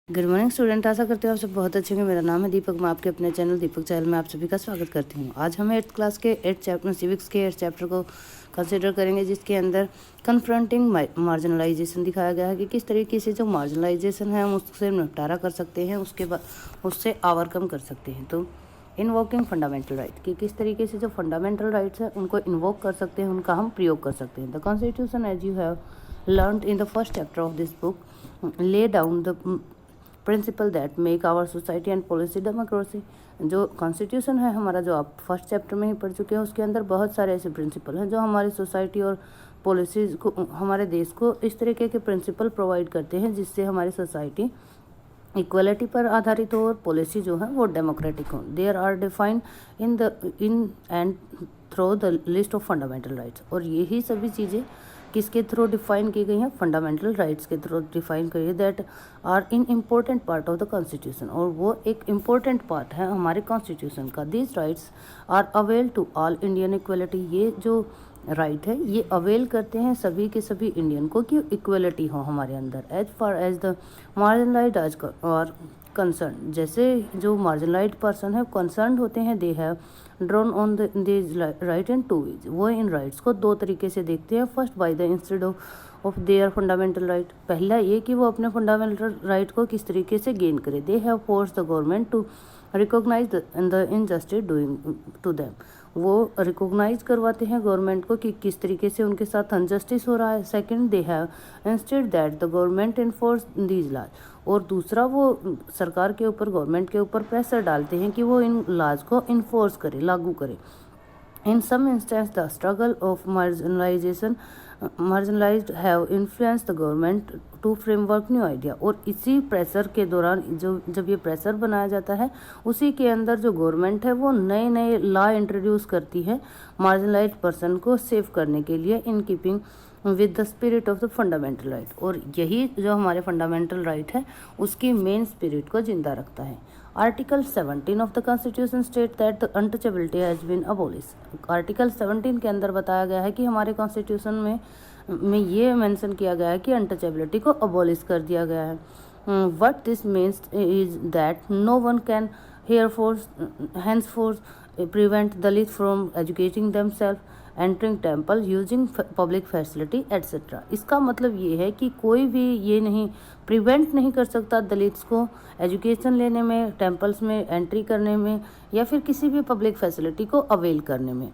Good morning student, आशा करते हो आप सब बहुत अच्छे होंगे। मेरा नाम है दीपक, मैं आपके अपने चैनल दीपक चैनल में आप सभी का स्वागत करती हूँ। आज हम 8th क्लास के 8th चैप्टर सिविक्स के 8th चैप्टर को कंसिडर करेंगे, जिसके अंदर कन्फ्रंटिंग मार्जिनलाइजेशन दिखाया गया है कि किस तरीके से जो मार्जिनलाइजेशन है हम उससे निपटारा कर सकते हैं, उसके बाद उससे ओवरकम कर सकते हैं। तो इन्वोकिंग फंडामेंटल राइट कि किस तरीके से जो फंडामेंटल राइट्स है उनको इन्वोक कर सकते हैं, उनका हम प्रयोग कर सकते हैं। The constitution as you have learned in the first chapter of this book lay down the principle that make our society and policy democracy. जो कॉन्स्टिट्यूशन है हमारा, जो आप फर्स्ट चैप्टर में ही पढ़ चुके हैं, उसके अंदर बहुत सारे ऐसे प्रिंसिपल हैं जो हमारी सोसाइटी और पॉलिसीज को, हमारे देश को इस तरीके के प्रिंसिपल प्रोवाइड करते हैं जिससे हमारी सोसाइटी इक्वलिटी पर आधारित हो और पॉलिसी जो है वो डेमोक्रेटिक हो। There are defined in and through the list of fundamental rights. और यही सभी चीज़ें किसके थ्रू डिफाइन की गई हैं? फंडामेंटल राइट्स के थ्रू डिफाइन करी है। That are in important part of the constitution, और वो एक इम्पोर्टेंट पार्ट है हमारे कॉन्स्टिट्यूशन का। This rights are avail to all Indian equality. ये जो राइट है ये अवेल करते हैं सभी के सभी इंडियन को कि इक्वलिटी हो हमारे अंदर। As far as the marginalised और कंसर्न, जैसे जो मार्जिनलाइज्ड पर्सन है कंसर्न होते हैं, they have drawn on this right in two ways. वो इन राइट्स को दो तरीके से देखते हैं। First by the instead of their fundamental right, पहला ये कि वो अपने फंडामेंटल राइट को किस तरीके से गेन करे। They have force the government to recognise the injustice doing to them. वो रिकॉग्नाइज करवाते हैं गवर्नमेंट को कि किस तरीके से उनके साथ अनजस्टिस हो रहा है। Second, they have instead that the government enforce these laws. और दूसरा, वो सरकार के ऊपर, गवर्नमेंट के ऊपर प्रेशर डालते हैं कि वो इन लॉज को इन्फोर्स करे, लागू करे। In some instances, the struggle of marginalized have influenced the government to framework new idea। और इसी प्रेशर के दौरान जब ये प्रेशर बनाया जाता है, उसी के अंदर जो गवर्नमेंट है वो नए नए लॉ इंट्रोड्यूस करती है मार्जिनलाइज्ड पर्सन को सेव करने के लिए, in keeping with the spirit of the fundamental right. और यही जो हमारे फंडामेंटल राइट है उसकी मेन स्पिरिट को जिंदा रखता है। Article 17 of the constitution state that the untouchability has been abolished. Article 17 के अंदर बताया गया है कि हमारे कॉन्स्टिट्यूशन में ये मेंशन किया गया है कि अनटचेबिलिटी को अबॉलिश कर दिया गया है। What this means is that no one can henceforth prevent Dalit from educating themselves, entering temple, using public facility etc। इसका मतलब ये है कि कोई भी ये नहीं प्रिवेंट नहीं कर सकता दलित्स को एजुकेशन लेने में, टेम्पल्स में एंट्री करने में, या फिर किसी भी पब्लिक फैसिलिटी को अवेल करने में।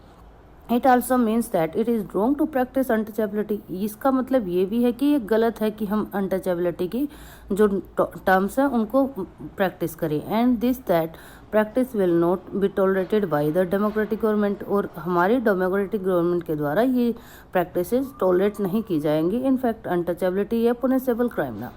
It also means that it is wrong to practise untouchability. इसका मतलब ये भी है कि ये गलत है कि हम अनटचेबिलिटी की जो टर्म्स हैं उनको प्रैक्टिस करें। And this that practice will not be tolerated by the democratic government. और हमारी डेमोक्रेटिक गवर्नमेंट के द्वारा ये प्रैक्टिसेस टॉलरेट नहीं की जाएंगी। इनफैक्ट अनटचेबिलिटी है पुनिशेबल क्राइम ना।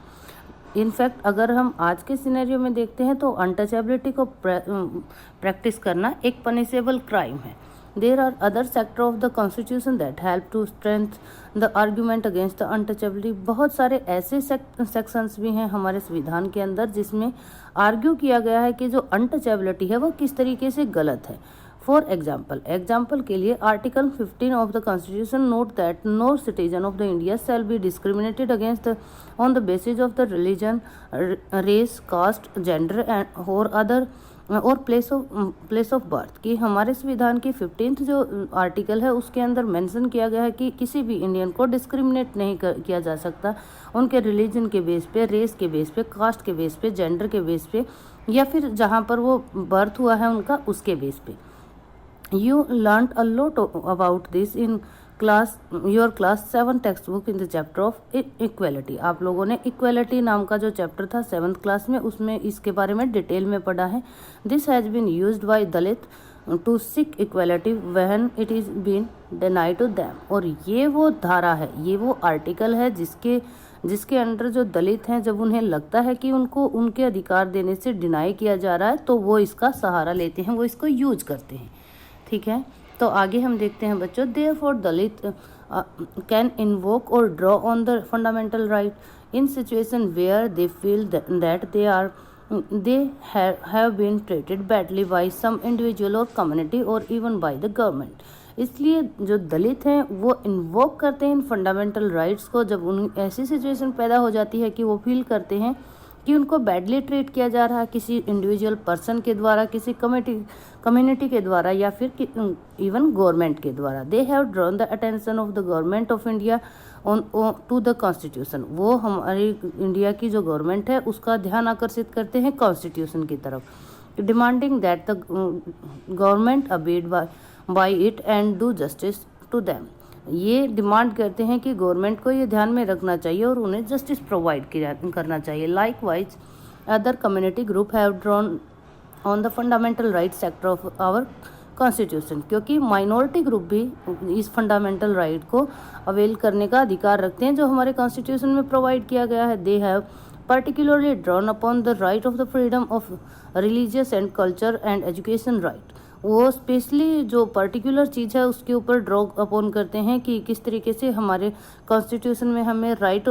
इनफैक्ट अगर हम आज के सिनेरियो में देखते हैं तो अनटचेबिलिटी को प्रैक्टिस करना एक पनिशेबल क्राइम है। There are other sector of the constitution that help to strengthen the argument against the untouchability। बहुत सारे ऐसे सेक्शंस भी हैं हमारे संविधान के अंदर जिसमें आर्ग्यू किया गया है कि जो अनटचेबिलिटी है वो किस तरीके से गलत है। फॉर एग्जाम्पल के लिए article 15 of the constitution note that no citizen of the India shall be discriminated against on the basis of the religion, race, caste, gender and or other or place of birth. कि हमारे संविधान की 15th जो article है उसके अंदर mention किया गया है कि किसी भी इंडियन को डिस्क्रिमिनेट नहीं किया जा सकता उनके रिलीजन के बेस पे, रेस के बेस पे, कास्ट के बेस पे, जेंडर के बेस पे, या फिर जहाँ पर वो बर्थ हुआ है उनका उसके बेस पे। You learned a lot about this in your class 7 textbook in the chapter of equality। आप लोगों ने equality नाम का जो चैप्टर था 7th क्लास में, उसमें इसके बारे में डिटेल में पढ़ा है। This has been used by Dalit to seek equality when it is been denied to them। और ये वो धारा है, ये वो आर्टिकल है जिसके अंडर जो दलित हैं जब उन्हें लगता है कि उनको उनके अधिकार देने से डिनाई किया जा रहा है तो वो इसका सहारा लेते हैं, वो इसको यूज करते हैं। ठीक है, तो आगे हम देखते हैं बच्चों। Therefore Dalit can invoke or draw on the fundamental right in situation where they feel that they have been treated badly by some individual or community or even by the government. इसलिए जो दलित हैं वो इन्वोक करते हैं इन fundamental rights को जब उन ऐसी सिचुएशन पैदा हो जाती है कि वो फील करते हैं कि उनको बैडली ट्रीट किया जा रहा है किसी इंडिविजुअल पर्सन के द्वारा, किसी कम्युनिटी के द्वारा, या फिर इवन गवर्नमेंट के द्वारा। They have drawn the attention of the government of India to the constitution. वो हमारी इंडिया की जो गवर्नमेंट है उसका ध्यान आकर्षित करते हैं कॉन्स्टिट्यूशन की तरफ, demanding that the government abide by it and do justice to them. ये डिमांड करते हैं कि गवर्नमेंट को ये ध्यान में रखना चाहिए और उन्हें जस्टिस प्रोवाइड करना चाहिए। Likewise other community group have drawn on the fundamental right sector of our constitution, क्योंकि माइनॉरिटी ग्रुप भी इस फंडामेंटल राइट को अवेल करने का अधिकार रखते हैं जो हमारे कॉन्स्टिट्यूशन में प्रोवाइड किया गया है। They have particularly drawn upon the right of the freedom of religious and culture and education right। वो स्पेशली जो पर्टिकुलर चीज़ है उसके ऊपर ड्रॉ अपॉन करते हैं कि किस तरीके से हमारे कॉन्स्टिट्यूशन में हमें राइट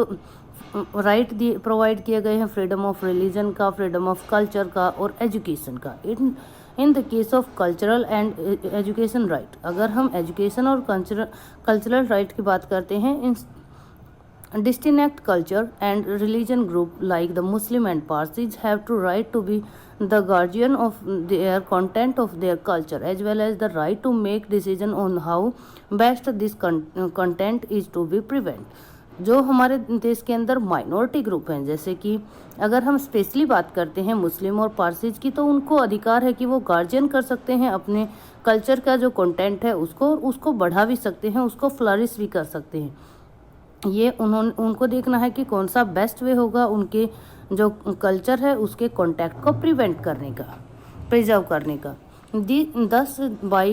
प्रोवाइड किए गए हैं, फ्रीडम ऑफ रिलीजन का, फ्रीडम ऑफ कल्चर का और एजुकेशन का। In the case of cultural and education right, अगर हम एजुकेशन और कल्चरल राइट की बात करते हैं, इन distinct culture and religion group like the Muslim and Parsis have to right to be the guardian of their content of their culture as well as the right to make decision on how best this content is to be prevent। जो हमारे देश के अंदर minority group हैं, जैसे कि अगर हम स्पेशली बात करते हैं मुस्लिम और पारसीज की, तो उनको अधिकार है कि वो गार्जियन कर सकते हैं अपने कल्चर का जो कंटेंट है उसको बढ़ा भी सकते हैं, उसको फ्लरिश भी कर सकते हैं। ये उनको देखना है कि कौन सा बेस्ट वे होगा उनके जो कल्चर है उसके कॉन्टैक्ट को प्रिजर्व करने का। Thus by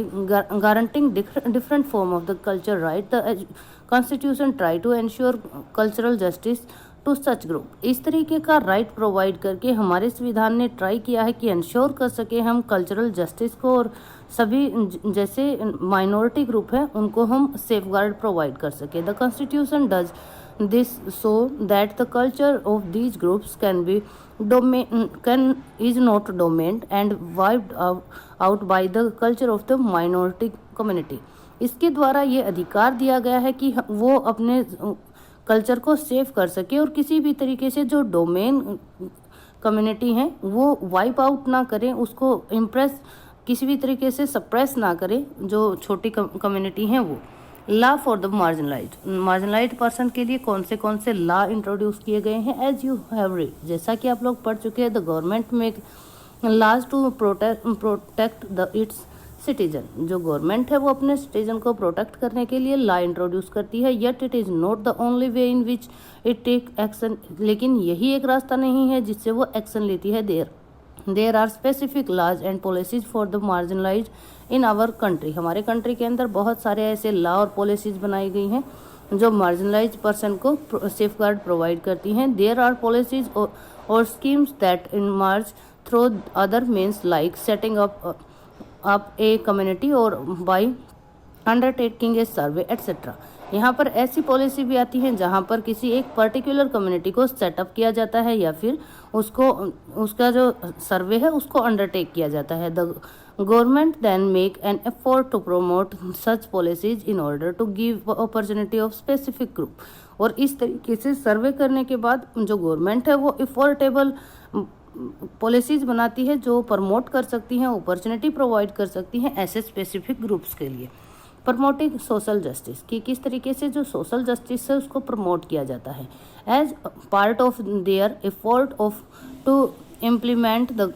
guaranteeing different form of the culture right, the constitution try to ensure cultural justice to such group. इस तरीके का राइट प्रोवाइड करके हमारे संविधान ने ट्राई किया है कि इंश्योर कर सके हम कल्चरल जस्टिस को, और सभी जैसे माइनॉरिटी ग्रुप है उनको हम सेफ गार्ड प्रोवाइड कर सके। The constitution does this so that the culture of these groups is not dominant and wiped out by the culture of the minority community। इसके द्वारा ये अधिकार दिया गया है कि वो अपने कल्चर को सेव कर सके और किसी भी तरीके से जो डोमेन कम्युनिटी है वो वाइप आउट ना करें, उसको इम्प्रेस किसी भी तरीके से सप्रेस ना करें जो छोटी कम्युनिटी हैं वो। Law for the marginalised person के लिए कौन से लॉ इंट्रोड्यूस किए गए हैं? एज यू हैव रीड, जैसा कि आप लोग पढ़ चुके हैं, the government make laws to protect the its citizen. जो गवर्नमेंट है वो अपने सिटीजन को प्रोटेक्ट करने के लिए लॉ इंट्रोड्यूस करती है। Yet it is not the only way in which it take action, लेकिन यही एक रास्ता नहीं है जिससे वो एक्शन लेती है। There are specific laws and policies for the marginalised in our country. हमारे कंट्री के अंदर बहुत सारे ऐसे लॉ और पॉलिसीज बनाई गई हैं जो मार्जिनलाइज्ड पर्सन को सेफ गार्ड प्रोवाइड करती हैं। देयर आर पॉलिसीज और schemes that emerge through other means like setting up a community और by undertaking a survey etcetera. यहाँ पर ऐसी पॉलिसी भी आती है जहाँ पर किसी एक पर्टिकुलर कम्युनिटी को सेटअप किया जाता है या फिर उसका जो सर्वे है उसको अंडरटेक किया जाता है। The government then make an effort to promote such policies in order to give opportunity of specific group. और इस तरीके से सर्वे करने के बाद जो गवर्नमेंट है वो अफोर्डेबल पॉलिसीज बनाती है जो प्रमोट कर सकती हैं, अपॉर्चुनिटी प्रोवाइड कर सकती हैं ऐसे स्पेसिफिक ग्रुप्स के लिए। प्रमोटिंग सोशल जस्टिस, कि किस तरीके से जो सोशल जस्टिस है उसको प्रमोट किया जाता है as part of their effort of to implement the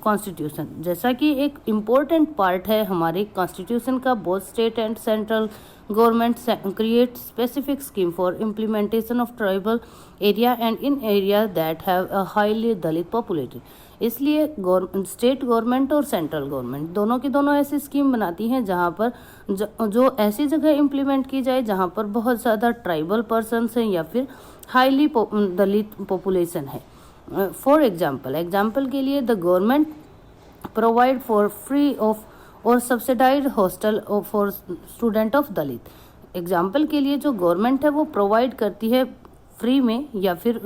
constitution. जैसा कि एक इम्पोर्टेंट पार्ट है हमारे कॉन्स्टिट्यूशन का, both state and central government create specific scheme for implementation of tribal area and in area that have a highly Dalit populated. इसलिए state government और central government दोनों की दोनों ऐसी स्कीम बनाती हैं जहाँ पर जो ऐसी जगह इम्प्लीमेंट की जाए जहाँ पर बहुत ज़्यादा ट्राइबल पर्सनस हैं या फिर हाईली दलित पॉपुलेशन है। फॉर एग्जाम्पल के लिए the government provide for free of और subsidised hostel for student of Dalit. Example के लिए जो गवर्नमेंट है वो प्रोवाइड करती है फ्री में या फिर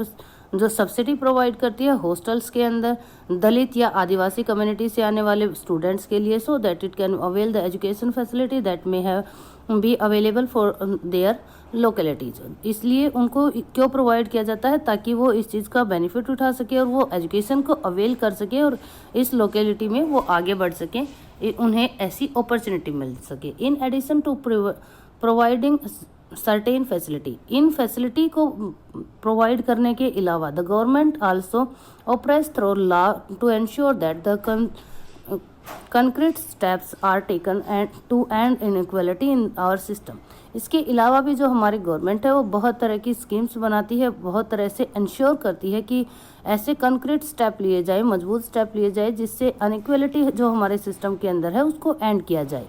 जो सब्सिडी प्रोवाइड करती है हॉस्टल्स के अंदर दलित या आदिवासी कम्युनिटी से आने वाले स्टूडेंट्स के लिए, so that it can avail the education facility that may have be available for their localities. इसलिए उनको क्यों प्रोवाइड किया जाता है, ताकि वो इस चीज़ का बेनिफिट उठा सके और वो एजुकेशन को अवेल कर सके और इस लोकेलिटी में वो आगे बढ़ सकें, उन्हें ऐसी अपॉर्चुनिटी मिल सके। In addition to providing certain facility, इन फैसिलिटी को प्रोवाइड करने के अलावा the government also operates through law to ensure that the concrete steps are taken and to end inequality in our system। इसके अलावा भी जो हमारी गवर्नमेंट है वो बहुत तरह की स्कीम्स बनाती है, बहुत तरह से इंश्योर करती है कि ऐसे कंक्रीट स्टेप लिए जाए, मजबूत स्टेप लिए जाए, जिससे अनइक्वलिटी जो हमारे सिस्टम के अंदर है उसको एंड किया जाए।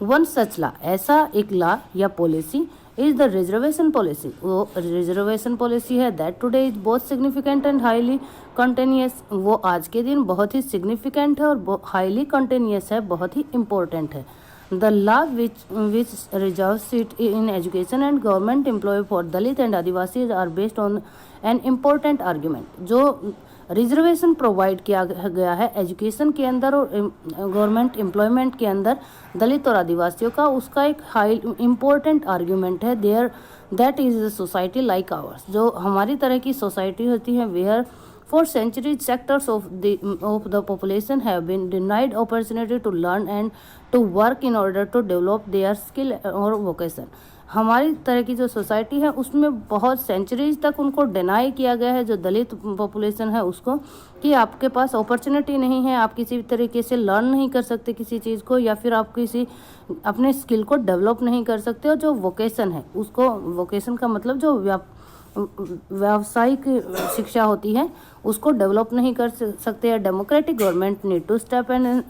वन सच लॉ, ऐसा एक लॉ या policy is the reservation policy, वो रिजर्वेशन पॉलिसी है that today is both significant and highly continuous. वो आज के दिन बहुत ही सिग्निफिकेंट है और हाईली कंटिन्यूस है, बहुत ही इम्पोर्टेंट है। The law which reserve seat in education and government employ for Dalit and Adivasi are based on an important argument. जो रिजर्वेशन प्रोवाइड किया गया है एजुकेशन के अंदर और गवर्नमेंट एम्प्लॉयमेंट के अंदर दलित और आदिवासियों का, उसका एक हाई इम्पोर्टेंट आर्ग्यूमेंट है there that is a society like ours. जो हमारी तरह की सोसाइटी होती है, where for centuries sectors of the population have been denied opportunity to learn and to work in order to develop their skill or vocation. हमारी तरह की जो सोसाइटी है उसमें बहुत सेंचुरीज तक उनको डिनाई किया गया है, जो दलित पॉपुलेशन है उसको, कि आपके पास अपॉर्चुनिटी नहीं है, आप किसी तरीके से लर्न नहीं कर सकते किसी चीज़ को, या फिर आप किसी अपने स्किल को डेवलप नहीं कर सकते। और जो वोकेशन है उसको, वोकेशन का मतलब जो व्यावसायिक शिक्षा होती है उसको डेवलप नहीं कर सकते। Democratic government need to step and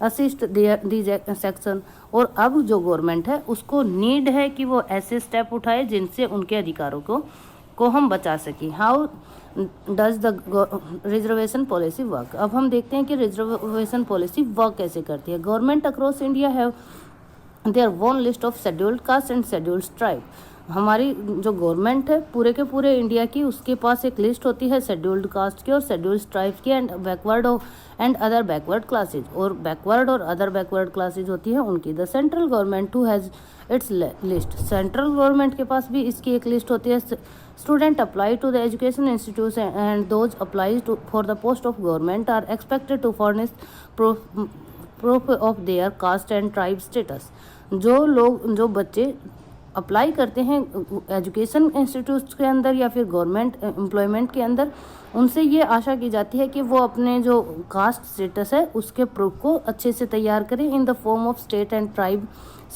assist these section. और अब जो गवर्नमेंट है उसको नीड है कि वो ऐसे स्टेप उठाए जिनसे उनके अधिकारों को हम बचा सकें। How does the reservation policy work. अब हम देखते हैं कि रिजर्वेशन पॉलिसी वर्क कैसे करती है। Government across India have their own list of scheduled caste and scheduled tribe. हमारी जो गवर्नमेंट है पूरे के पूरे इंडिया की, उसके पास एक लिस्ट होती है शेड्यूल्ड कास्ट की और शेड्यूल्ड ट्राइब्स की and backward and other backward classes, और बैकवर्ड और अदर बैकवर्ड क्लासेज होती है उनकी। The central government who has its list, central government के पास भी इसकी एक लिस्ट होती है। Student apply to the education institution and those apply to for the post of government are expected to furnish proof of their caste and tribe status. जो बच्चे apply करते हैं एजुकेशन इंस्टीट्यूट्स के अंदर या फिर गवर्नमेंट एम्प्लॉयमेंट के अंदर, उनसे ये आशा की जाती है कि वो अपने जो कास्ट स्टेटस है उसके प्रूफ को अच्छे से तैयार करें in the form of state and tribe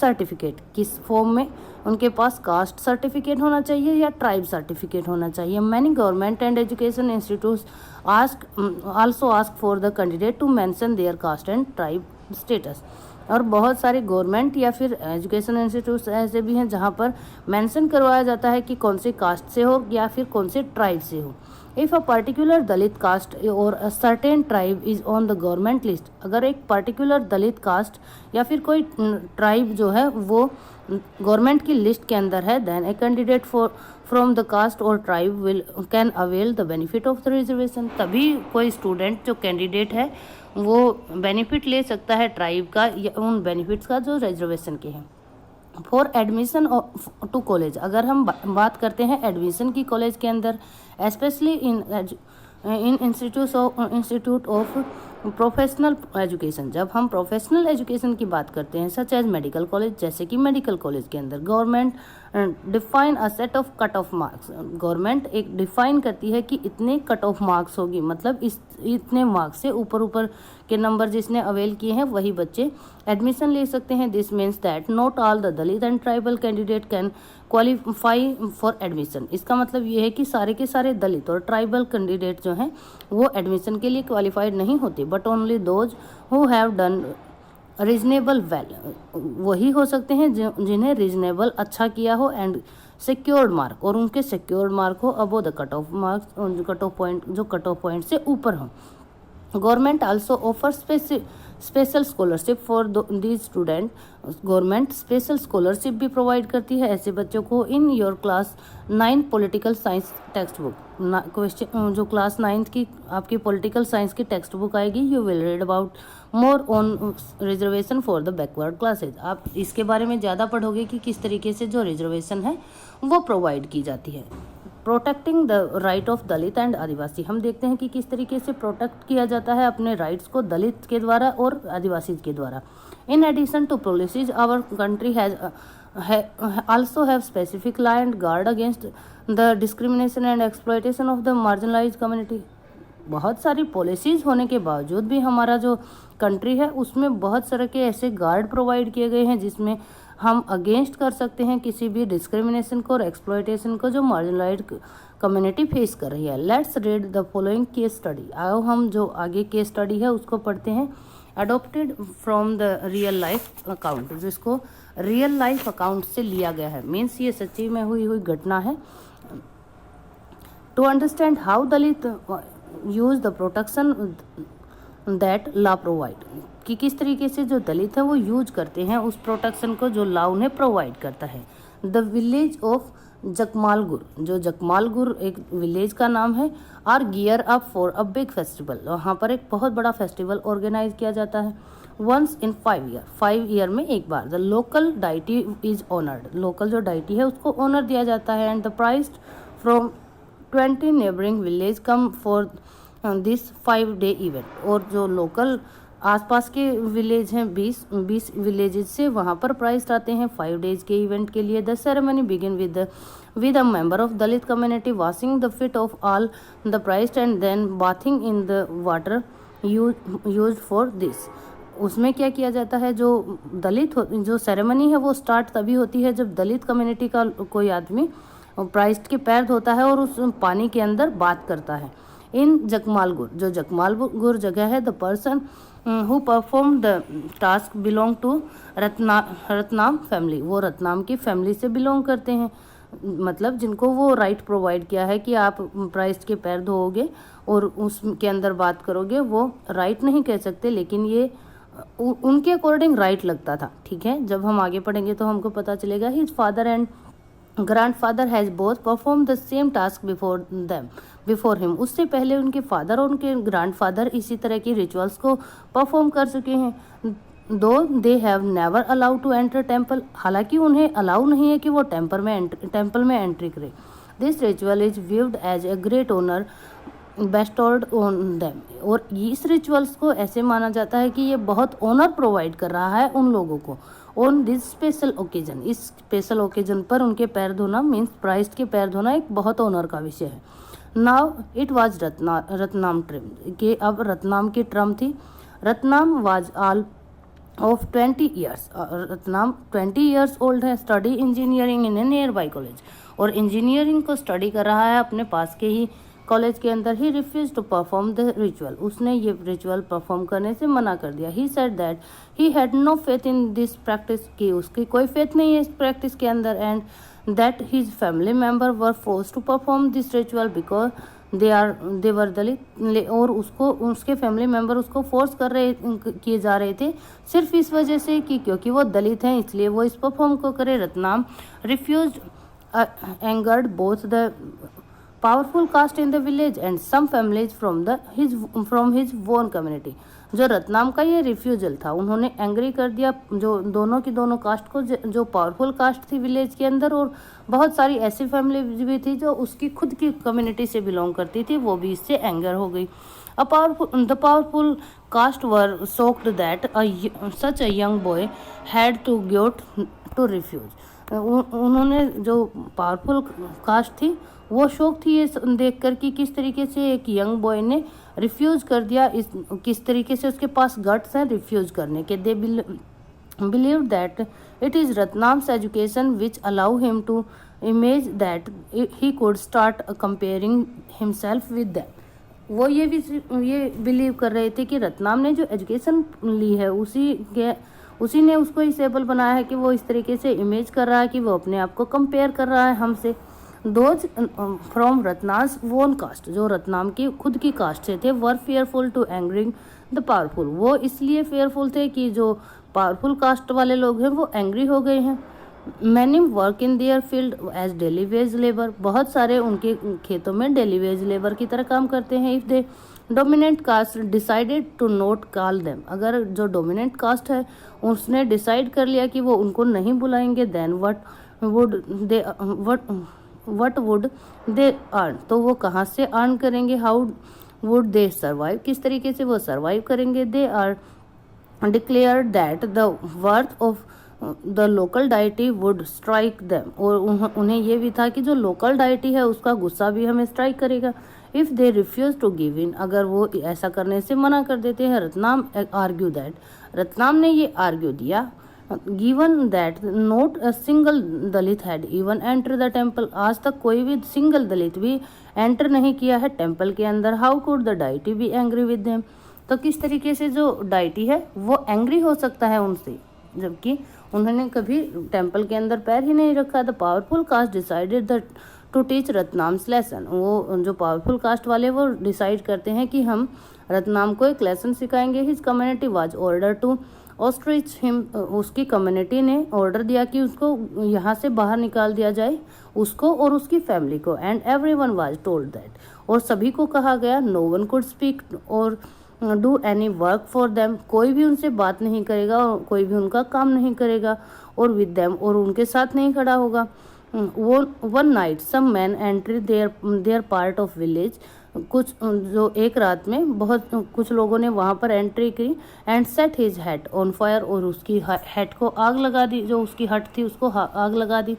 certificate. किस फॉर्म में? उनके पास कास्ट सर्टिफिकेट होना चाहिए या ट्राइब सर्टिफिकेट होना चाहिए। Many government and education institutes also ask for the candidate to mention their caste and tribe status. और बहुत सारे गवर्नमेंट या फिर एजुकेशन इंस्टीट्यूट्स ऐसे भी हैं जहाँ पर मेंशन करवाया जाता है कि कौन से कास्ट से हो या फिर कौन से ट्राइब से हो। If a particular Dalit caste और a certain tribe is on the government list, अगर एक पर्टिकुलर दलित कास्ट या फिर कोई ट्राइब जो है वो गवर्नमेंट की लिस्ट के अंदर है, then a candidate from the caste और tribe will can avail the benefit of the reservation. तभी कोई स्टूडेंट जो कैंडिडेट है वो बेनिफिट ले सकता है ट्राइब का या उन बेनिफिट्स का जो रिजर्वेशन के हैं। फॉर एडमिशन टू कॉलेज, अगर हम बात करते हैं एडमिशन की कॉलेज के अंदर, specially in institute of professional education, जब हम प्रोफेशनल एजुकेशन की बात करते हैं सच एज मेडिकल कॉलेज, जैसे कि मेडिकल कॉलेज के अंदर government define a set of cut off marks. Government एक डिफाइन करती है कि इतने कट ऑफ मार्क्स होगी, मतलब इतने मार्क्स से ऊपर के नंबर जिसने अवेल किए हैं वही बच्चे एडमिशन ले सकते हैं। This means that not all the Dalit and tribal candidate can qualify for admission. इसका मतलब ये है कि सारे के सारे दलित और ट्राइबल कैंडिडेट जो हैं वो एडमिशन के लिए क्वालिफाइड नहीं होते, but only those who have done reasonable well, वही हो सकते हैं जिन्हें रीजनेबल अच्छा किया हो एंड सिक्योर्ड मार्क, और उनके सिक्योर्ड मार्क हो above the cut off marks, cut off point जो कट ऑफ पॉइंट से ऊपर हो। Government also offer special scholarship for these student. Government special scholarship भी प्रोवाइड करती है ऐसे बच्चों को। In your class 9 political science text book, question जो क्लास 9 की आपकी पॉलिटिकल साइंस की टेक्स्ट बुक आएगी, you will read about more on reservation for the backward classes. आप इसके बारे में ज़्यादा पढ़ोगे कि किस तरीके से जो रिजर्वेशन है वो प्रोवाइड की जाती है। Protecting the right of Dalit and Adivasi, हम देखते हैं कि किस तरीके से प्रोटेक्ट किया जाता है अपने राइट्स को दलित के द्वारा और आदिवासी के द्वारा। In addition to policies our country has also have specific law and guard against the discrimination and exploitation of the marginalized community। बहुत सारी पॉलिसीज होने के बावजूद भी हमारा जो कंट्री है उसमें बहुत सारे के ऐसे गार्ड प्रोवाइड किए गए हैं जिसमें हम अगेंस्ट कर सकते हैं किसी भी डिस्क्रिमिनेशन को और एक्सप्लॉयटेशन को जो मार्जिनलाइज्ड कम्युनिटी फेस कर रही है। Let's read the following case study. आओ हम जो आगे केस स्टडी है उसको पढ़ते हैं। Adopted from the real life account, जिसको रियल लाइफ अकाउंट से लिया गया है, मीन्स ये सच्ची में हुई घटना है। To understand how Dalit use the protection that law provide, कि किस तरीके से जो दलित है वो यूज करते हैं उस प्रोटेक्शन को जो लॉ उन्हें प्रोवाइड करता है। द विलेज ऑफ जकमालगुर, जो जकमालगुर एक विलेज का नाम है, are gear up for a big festival, वहाँ पर एक बहुत बड़ा फेस्टिवल ऑर्गेनाइज किया जाता है। वंस इन 5 ईयर में एक बार the local deity is honoured, local जो डाइटी है उसको ऑनर दिया जाता है। And the prize from 20 neighbouring village come for this 5-day event, और जो लोकल आसपास के विलेज हैं 20 विलेजेस से वहाँ पर प्राइज आते हैं 5 days के इवेंट के लिए। The ceremony begin with a member of Dalit community washing the feet of all the priests and then bathing in the water used for this. उसमें क्या किया जाता है, जो जो सेरेमनी है वो स्टार्ट तभी होती है जब दलित कम्युनिटी का कोई आदमी प्राइस्ट के पैर धोता है और उस पानी के अंदर बात करता है। इन जकमालगुर, जो जकमालगुर जगह है, the person who perform the task belong to Ratnam फैमिली, वो रत्नाम की फैमिली से बिलोंग करते हैं, मतलब जिनको वो राइट प्रोवाइड किया है कि आप प्राइस्ट के पैर धोओगे और उसके अंदर बात करोगे, वो राइट नहीं कह सकते, लेकिन ये उनके अकॉर्डिंग राइट लगता था। ठीक है, जब हम आगे पढ़ेंगे तो हमको पता चलेगा। His father and grandfather has both perform the same task before him, उससे पहले उनके फादर और उनके ग्रैंडफादर इसी तरह की रिचुअल्स को परफॉर्म कर चुके हैं। Though they have never allowed to enter temple, हालांकि उन्हें अलाउ नहीं है कि वो टेम्पल में एंट्री करें। This ritual is viewed as a great honour bestowed on them, और इस रिचुअल्स को ऐसे माना जाता है कि ये बहुत ऑनर प्रोवाइड कर रहा है उन लोगों को। ऑन दिस स्पेशल ओकेजन, इस स्पेशल ओकेजन पर उनके पैर धोना मीन्स प्राइस्ट के पैर धोना एक बहुत ऑनर का विषय है। Now it was Ratnam turn, कि अब रत्नाम की ट्रम थी। Ratnam was all of 20 years, Ratnam 20 years old है। Study engineering in a nearby college, और इंजीनियरिंग को स्टडी कर रहा है अपने पास के ही कॉलेज के अंदर। He refuse to perform the ritual, उसने ये रिचुअल परफॉर्म करने से मना कर दिया। He said that he had no faith in this practice, की उसकी कोई फेथ नहीं है इस प्रैक्टिस के अंदर। And that his family member were force to perform this ritual because they were Dalit, और उसके फैमिली मेंबर उसको फोर्स किए जा रहे थे सिर्फ इस वजह से कि क्योंकि वो दलित हैं इसलिए वो इस परफॉर्म को करे। Ratnam refuse angered both the powerful caste in the village and some families from his own community. जो रत्नाम का ये रिफ्यूजल था, उन्होंने एंग्री कर दिया जो दोनों की दोनों कास्ट को, जो पावरफुल कास्ट थी विलेज के अंदर, और बहुत सारी ऐसी फैमिली भी थी जो उसकी खुद की कम्युनिटी से बिलोंग करती थी, वो भी इससे एंगर हो गई। The powerful caste were shocked that such a young boy had to give to refuse. उन्होंने, जो पावरफुल कास्ट थी वो शौक थी ये देख कर कि किस तरीके से एक यंग बॉय ने रिफ्यूज कर दिया, किस तरीके से उसके पास गट्स हैं रिफ्यूज करने के। They believe that it is Ratnam's education which allow him to image that he could start comparing himself with them. वो ये बिलीव कर रहे थे कि रत्नाम ने जो एजुकेशन ली है उसी ने उसको इस एबल बनाया है कि वो इस तरीके से इमेज कर रहा है कि वो अपने आप को कंपेयर कर रहा है हमसे। दोज फ्रॉम रत्नास वोन कास्ट, जो रत्नाम की खुद की कास्ट से थे, वर फेयरफुल टू एंग्रिंग द पावरफुल, वो इसलिए फेयरफुल थे कि जो पावरफुल कास्ट वाले लोग हैं वो एंग्री हो गए हैं। Many work in their field as daily wage labour, बहुत सारे उनके खेतों में डेली वेज लेबर की तरह काम करते हैं। If they dominant caste decided to not call them, अगर जो डोमिनेंट कास्ट है उसने डिसाइड कर लिया कि वो उनको नहीं बुलाएंगे, then what would they earn, तो वो कहाँ से अर्न करेंगे, हाउ वुड दे सर्वाइव, किस तरीके से वो सर्वाइव करेंगे। They are declare that the worth of the local deity would strike them, और उन्हें ये भी था कि जो लोकल डाइटी है उसका गुस्सा भी हमें स्ट्राइक करेगा। If they refuse to give in, अगर वो ऐसा करने से मना कर देते हैं। रत्नाम आर्ग्यू दैट, रत्नाम ने ये आर्ग्यू दिया, given that note a single Dalit had even enter the temple, आज तक कोई भी सिंगल दलित भी एंटर नहीं किया है टेम्पल के अंदर। How could the deity be angry with them, तो किस तरीके से जो डाइटी है वो एंग्री हो सकता है उनसे, जबकि उन्होंने कभी टेम्पल के अंदर पैर ही नहीं रखा। The powerful caste decided the to teach Ratnam's lesson, वो जो पावरफुल कास्ट वाले वो डिसाइड करते हैं कि हम रत्नाम को एक लेसन सिखाएंगे। His community was order to ostracise him, उसकी कम्युनिटी ने ऑर्डर दिया कि उसको यहाँ से बाहर निकाल दिया जाए, उसको और उसकी फैमिली को। And everyone was told that, और सभी को कहा गया, नो वन कुड स्पीक और do any work for them, कोई भी उनसे बात नहीं करेगा और कोई भी उनका काम नहीं करेगा, और विद देम, और उनके साथ नहीं खड़ा होगा। वो one night some man entry their part of village, कुछ जो एक रात में बहुत कुछ लोगों ने वहाँ पर एंट्री की। And set his head on fire, और उसकी हेड को आग लगा दी, जो उसकी हट थी उसको आग लगा दी।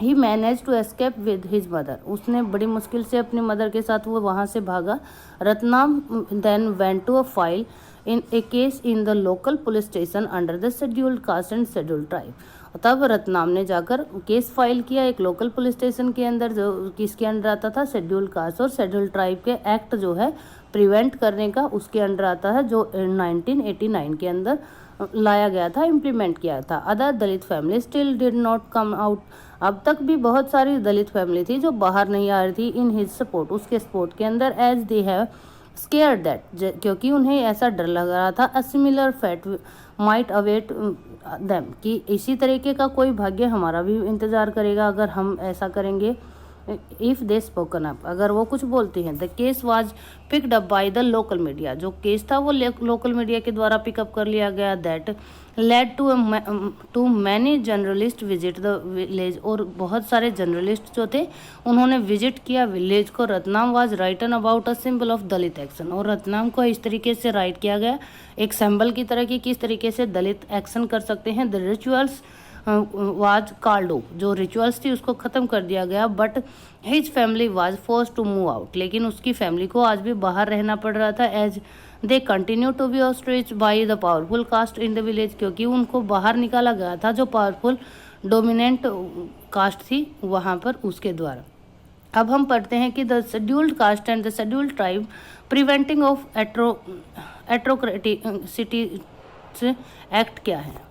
He manage to escape with his mother, उसने बड़ी मुश्किल से अपनी मदर के साथ वो वहाँ से भागा। Ratnam then went to a file in a case in the local police station under the scheduled caste and scheduled tribe, तब रत्नाम ने जाकर केस फाइल किया एक लोकल पुलिस स्टेशन के अंदर, जो किसके अंडर आता था, शेड्यूल्ड कास्ट और शेड्यूल्ड ट्राइब के एक्ट जो है प्रिवेंट करने का, उसके अंडर आता है, जो 1989 के अंदर लाया गया था, इम्प्लीमेंट किया था। Other Dalit family still did not come out, अब तक भी बहुत सारी दलित फैमिली थी जो बाहर नहीं आ रही थी इन हिज सपोर्ट, उसके सपोर्ट के अंदर। As they have scare that, क्योंकि उन्हें ऐसा डर लग रहा था, a similar fate might await them, कि इसी तरीके का कोई भाग्य हमारा भी इंतजार करेगा अगर हम ऐसा करेंगे। इफ़ दे स्पोकन अप, अगर वो कुछ बोलती हैं। The case was picked up by the local media, जो केस था वो लोकल मीडिया के द्वारा पिकअप कर लिया गया। That led to many journalist visit the village, और बहुत सारे जर्नलिस्ट जो थे उन्होंने विजिट किया विलेज को। Ratnam was written about a symbol of Dalit action, और रत्नाम को इस तरीके से राइट किया गया एक सिंबल की तरह की, किस तरीके से दलित एक्शन कर सकते हैं। The rituals was called off, जो रिचुअल्स थी उसको ख़त्म कर दिया गया। But his family was force to move out, लेकिन उसकी फैमिली को आज भी बाहर रहना पड़ रहा था। As they continue to be ostracised by the powerful caste in the village, क्योंकि उनको बाहर निकाला गया था जो पावरफुल डोमिनेंट कास्ट थी वहाँ पर, उसके द्वारा। अब हम पढ़ते हैं कि the scheduled caste and the scheduled tribe preventing of atrocities act क्या है।